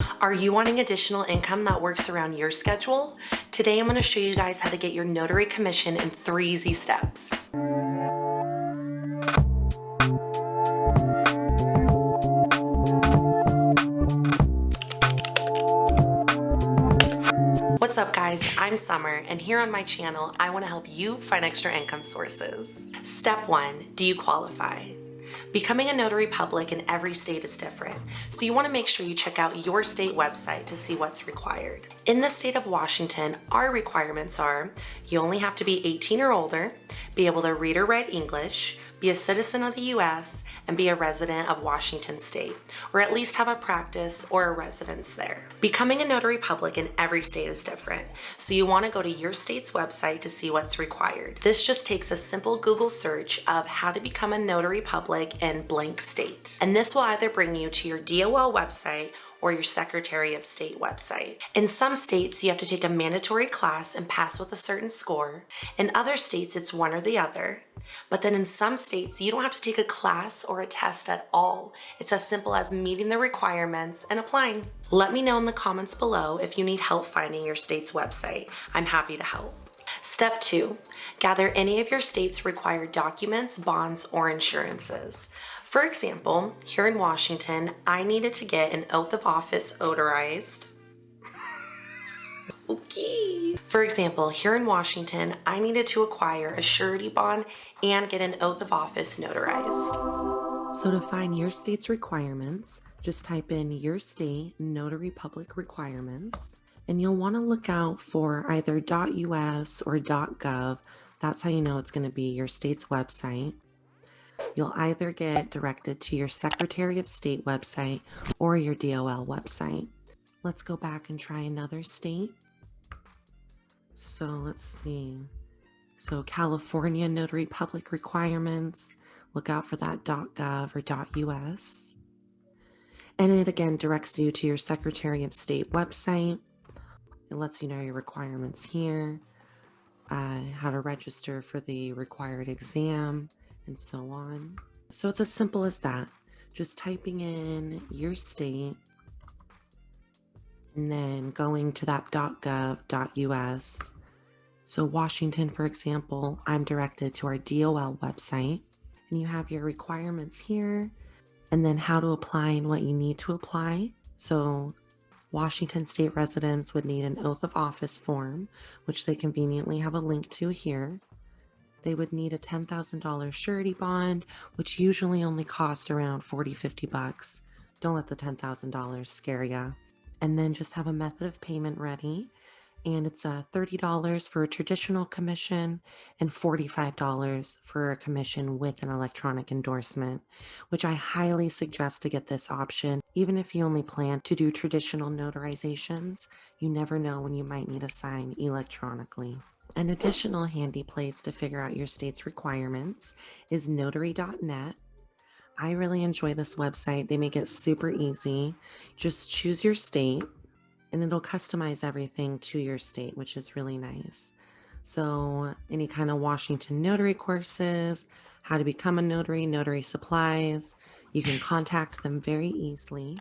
Are you wanting additional income that works around your schedule? Today I'm going to show you guys how to get your notary commission in 3 easy steps. What's up guys, I'm Summer, and here on my channel I want to help you find extra income sources. Step 1, do you qualify? Becoming a notary public in every state is different, so you want to make sure you check out your state website to see what's required. In the state of Washington, our requirements are you only have to be 18 or older, be able to read or write English, be a citizen of the US, and be a resident of Washington state, or at least have a practice or a residence there. Becoming a notary public in every state is different, so you want to go to your state's website to see what's required. This just takes a simple Google search of how to become a notary public in blank state, and this will either bring you to your DOL website or your Secretary of State website. In some states, you have to take a mandatory class and pass with a certain score. In other states, it's one or the other. But then in some states, you don't have to take a class or a test at all. It's as simple as meeting the requirements and applying. Let me know in the comments below if you need help finding your state's website. I'm happy to help. Step 2, gather any of your state's required documents, bonds, or insurances. For example, here in Washington, I needed to get an oath of office notarized. Okay. For example, here in Washington, I needed to acquire a surety bond and get an oath of office notarized. So to find your state's requirements, just type in your state notary public requirements, and you'll want to look out for either .us or .gov. That's how you know it's going to be your state's website. You'll either get directed to your Secretary of State website or your DOL website. Let's go back and try another state. So let's see. So California Notary Public Requirements, look out for that .gov or .us. And it again directs you to your Secretary of State website. It lets you know your requirements here, how to register for the required exam, and so on. So it's as simple as that. Just typing in your state and then going to that .gov.us. So Washington, for example, I'm directed to our DOL website, and you have your requirements here and then how to apply and what you need to apply. So Washington state residents would need an oath of office form, which they conveniently have a link to here. They would need a $10,000 surety bond, which usually only costs around $40–50. Don't let the $10,000 scare you. And then just have a method of payment ready. And it's $30 for a traditional commission and $45 for a commission with an electronic endorsement, which I highly suggest to get this option. Even if you only plan to do traditional notarizations, you never know when you might need to sign electronically. An additional handy place to figure out your state's requirements is notary.net. I really enjoy this website. They make it super easy. Just choose your state and it'll customize everything to your state, which is really nice. So any kind of Washington notary courses, how to become a notary, notary supplies, you can contact them very easily.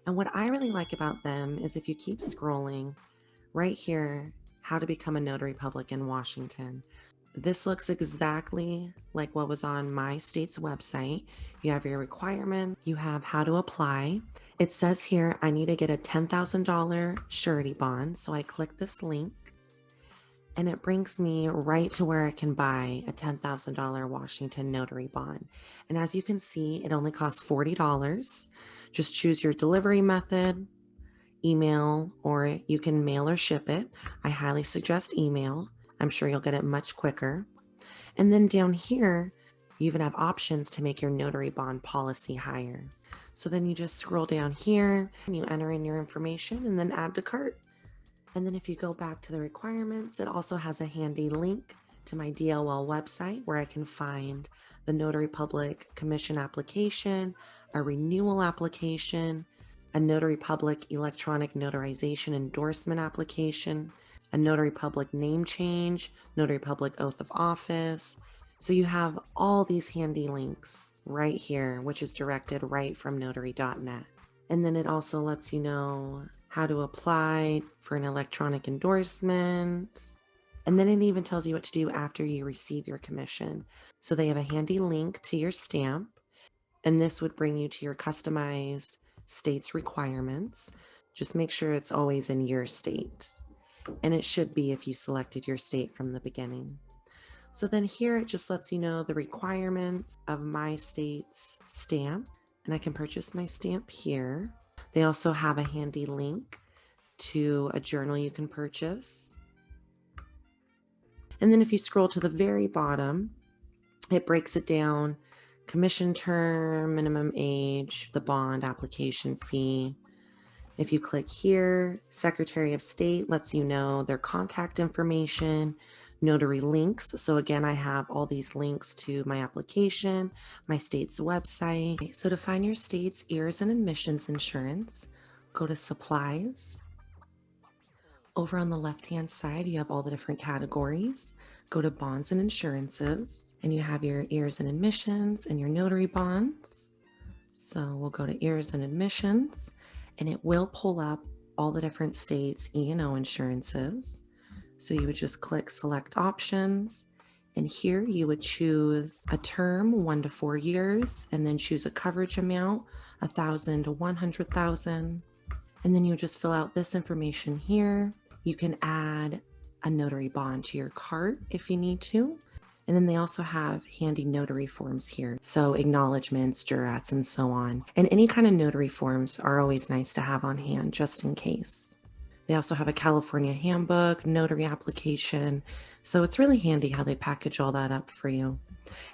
And what I really like about them is if you keep scrolling right here, how to become a notary public in Washington. This looks exactly like what was on my state's website. You have your requirement, you have how to apply. It says here I need to get a $10,000 surety bond, so I click this link and it brings me right to where I can buy a $10,000 Washington notary bond. And as you can see, it only costs $40. Just choose your delivery method, email, or you can mail or ship it. I highly suggest email. I'm sure you'll get it much quicker. And then down here, you even have options to make your notary bond policy higher. So then you just scroll down here and you enter in your information and then add to cart. And then if you go back to the requirements, it also has a handy link to my DOL website where I can find the Notary Public Commission application, a renewal application, a Notary Public Electronic Notarization Endorsement application, a Notary Public name change, Notary Public oath of office. So you have all these handy links right here, which is directed right from notary.net. And then it also lets you know how to apply for an electronic endorsement. And then it even tells you what to do after you receive your commission. So they have a handy link to your stamp, and this would bring you to your customized state's requirements. Just make sure it's always in your state. And it should be if you selected your state from the beginning. So then here it just lets you know the requirements of my state's stamp, and I can purchase my stamp here. They also have a handy link to a journal you can purchase. And then if you scroll to the very bottom, it breaks it down: commission term, minimum age, the bond, application fee. If you click here, Secretary of State lets you know their contact information, notary links. So again, I have all these links to my application, my state's website. So to find your state's ears and admissions insurance, go to Supplies. Over on the left-hand side, you have all the different categories. Go to Bonds and Insurances, and you have your ears and admissions and your notary bonds. So we'll go to ears and admissions, and it will pull up all the different states' E&O insurances. So you would just click Select Options, and here you would choose a term 1 to 4 years, and then choose a coverage amount 1,000 to 100,000. And then you just fill out this information here. You can add a notary bond to your cart if you need to. And then they also have handy notary forms here. So acknowledgements, jurats, and so on. And any kind of notary forms are always nice to have on hand just in case. They also have a California handbook, notary application. So it's really handy how they package all that up for you.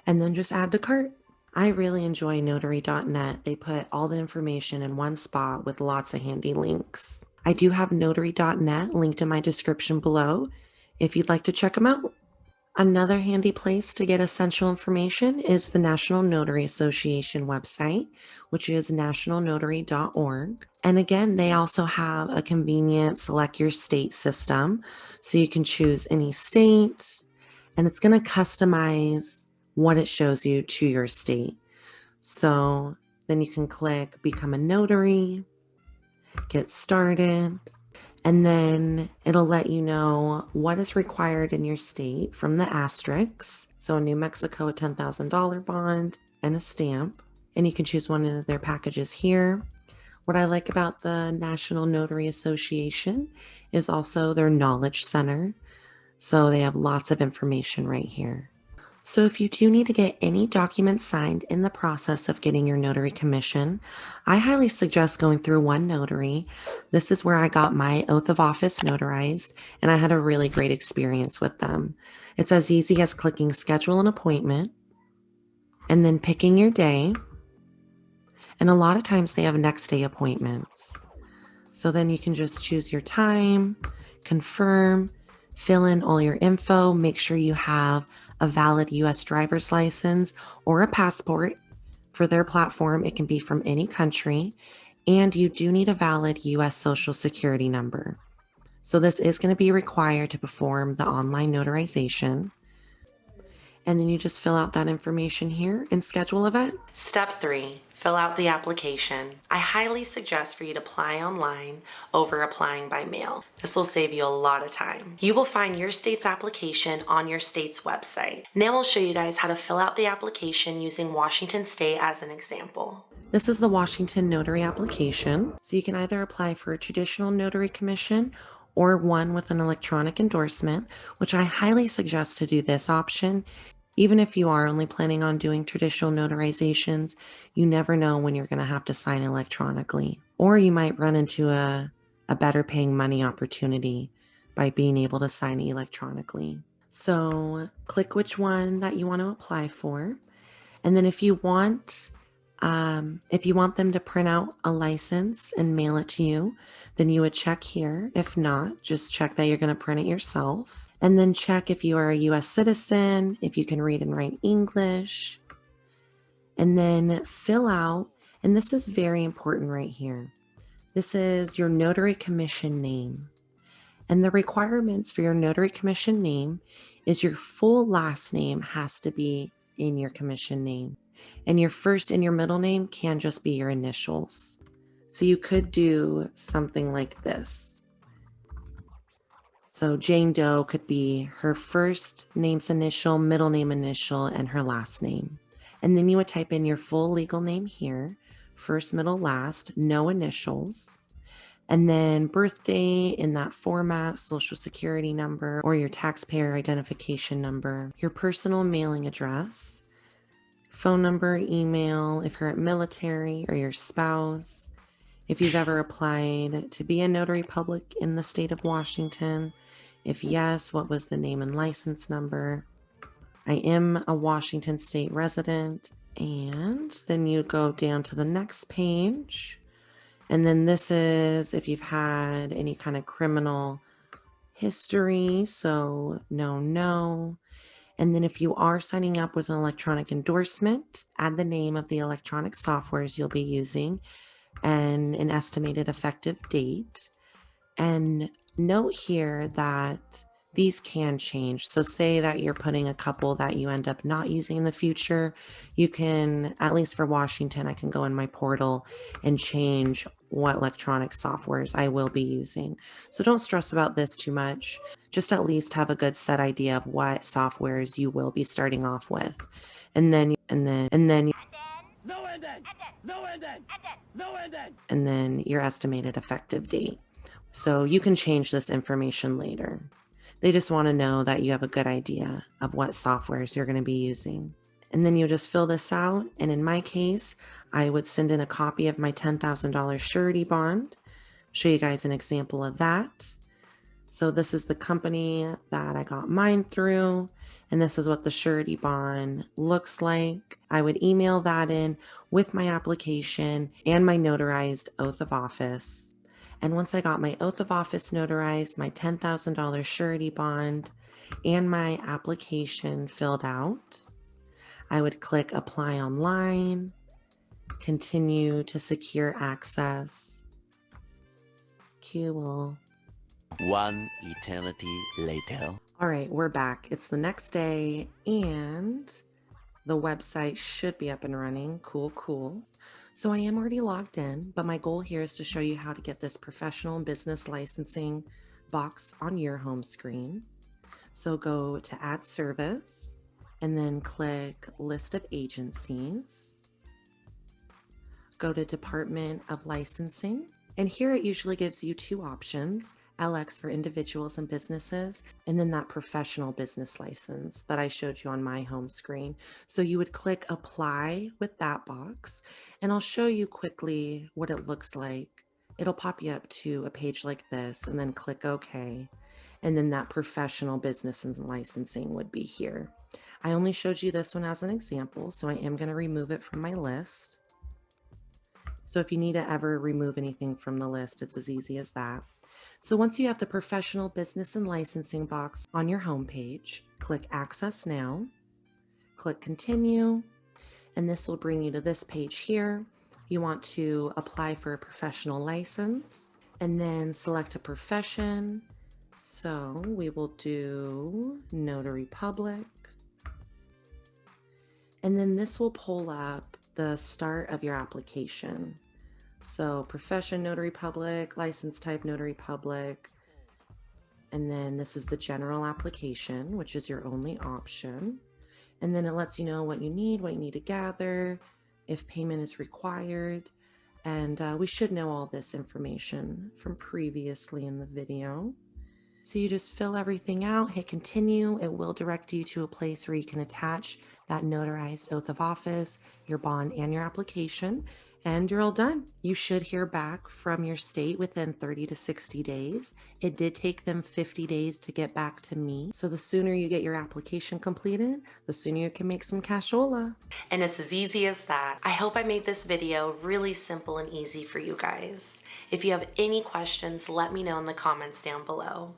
And then just add to cart. I really enjoy notary.net. They put all the information in one spot with lots of handy links. I do have notary.net linked in my description below if you'd like to check them out. Another handy place to get essential information is the National Notary Association website, which is nationalnotary.org. And again, they also have a convenient select your state system. So you can choose any state, and it's going to customize what it shows you to your state. So then you can click Become a Notary, get started, and then it'll let you know what is required in your state from the asterisks. So in New Mexico, a $10,000 bond and a stamp, and you can choose one of their packages here. What I like about the National Notary Association is also their Knowledge Center. So they have lots of information right here. So if you do need to get any documents signed in the process of getting your notary commission, I highly suggest going through One Notary. This is where I got my oath of office notarized, and I had a really great experience with them. It's as easy as clicking schedule an appointment and then picking your day. And a lot of times they have next day appointments. So then you can just choose your time, confirm, fill in all your info, make sure you have a valid US driver's license or a passport. For their platform, it can be from any country, and you do need a valid US Social Security number. So this is going to be required to perform the online notarization. And then you just fill out that information here and schedule an event. Step 3, fill out the application. I highly suggest for you to apply online over applying by mail. This will save you a lot of time. You will find your state's application on your state's website. Now I'll show you guys how to fill out the application using Washington State as an example. This is the Washington Notary application. So you can either apply for a traditional notary commission or one with an electronic endorsement, which I highly suggest to do this option. Even if you are only planning on doing traditional notarizations, you never know when you're going to have to sign electronically. Or you might run into a better paying money opportunity by being able to sign electronically. So click which one that you want to apply for. And then if you want them to print out a license and mail it to you, then you would check here. If not, just check that you're going to print it yourself. And then check if you are a US citizen, if you can read and write English. And then fill out, and this is very important right here. This is your notary commission name. And the requirements for your notary commission name is your full last name has to be in your commission name. And your first and your middle name can just be your initials. So you could do something like this. So Jane Doe could be her first name's initial, middle name initial, and her last name. And then you would type in your full legal name here, first, middle, last, no initials, and then birthday in that format, social security number, or your taxpayer identification number, your personal mailing address, phone number, email, if you're at military, or your spouse, if you've ever applied to be a notary public in the state of Washington. If yes, what was the name and license number? I am a Washington state resident. And then you go down to the next page. And then this is if you've had any kind of criminal history. So no. And then if you are signing up with an electronic endorsement, add the name of the electronic softwares you'll be using and an estimated effective date. And note here that these can change. So say that you're putting a couple that you end up not using in the future, you can, at least for Washington, I can go in my portal and change what electronic softwares I will be using. So don't stress about this too much. Just at least have a good set idea of what softwares you will be starting off with. And then your estimated effective date. So you can change this information later. They just want to know that you have a good idea of what softwares you're going to be using. And then you just fill this out. And in my case, I would send in a copy of my $10,000 surety bond. Show you guys an example of that. So this is the company that I got mine through, and this is what the surety bond looks like. I would email that in with my application and my notarized oath of office. And once I got my oath of office notarized, my $10,000 surety bond, and my application filled out, I would click Apply Online, continue to secure access. Cool. One eternity later. All right, we're back. It's the next day and the website should be up and running. Cool. So I am already logged in, but my goal here is to show you how to get this professional and business licensing box on your home screen. So go to Add Service and then click List of Agencies. Go to Department of Licensing. And here it usually gives you two options. LX for individuals and businesses, and then that professional business license that I showed you on my home screen. So you would click apply with that box, and I'll show you quickly what it looks like. It'll pop you up to a page like this, and then click OK. And then that professional business and licensing would be here. I only showed you this one as an example, so I am going to remove it from my list. So if you need to ever remove anything from the list, it's as easy as that. So once you have the professional business and licensing box on your home page, click Access Now, click Continue, and this will bring you to this page here. You want to apply for a professional license and then select a profession. So we will do Notary Public. And then this will pull up the start of your application. So profession, Notary Public, license type, Notary Public. And then this is the general application, which is your only option. And then it lets you know what you need to gather, if payment is required. And we should know all this information from previously in the video. So you just fill everything out, hit continue. It will direct you to a place where you can attach that notarized oath of office, your bond, and your application, and you're all done. You should hear back from your state within 30 to 60 days. It did take them 50 days to get back to me. So the sooner you get your application completed, the sooner you can make some cashola. And it's as easy as that. I hope I made this video really simple and easy for you guys. If you have any questions, let me know in the comments down below.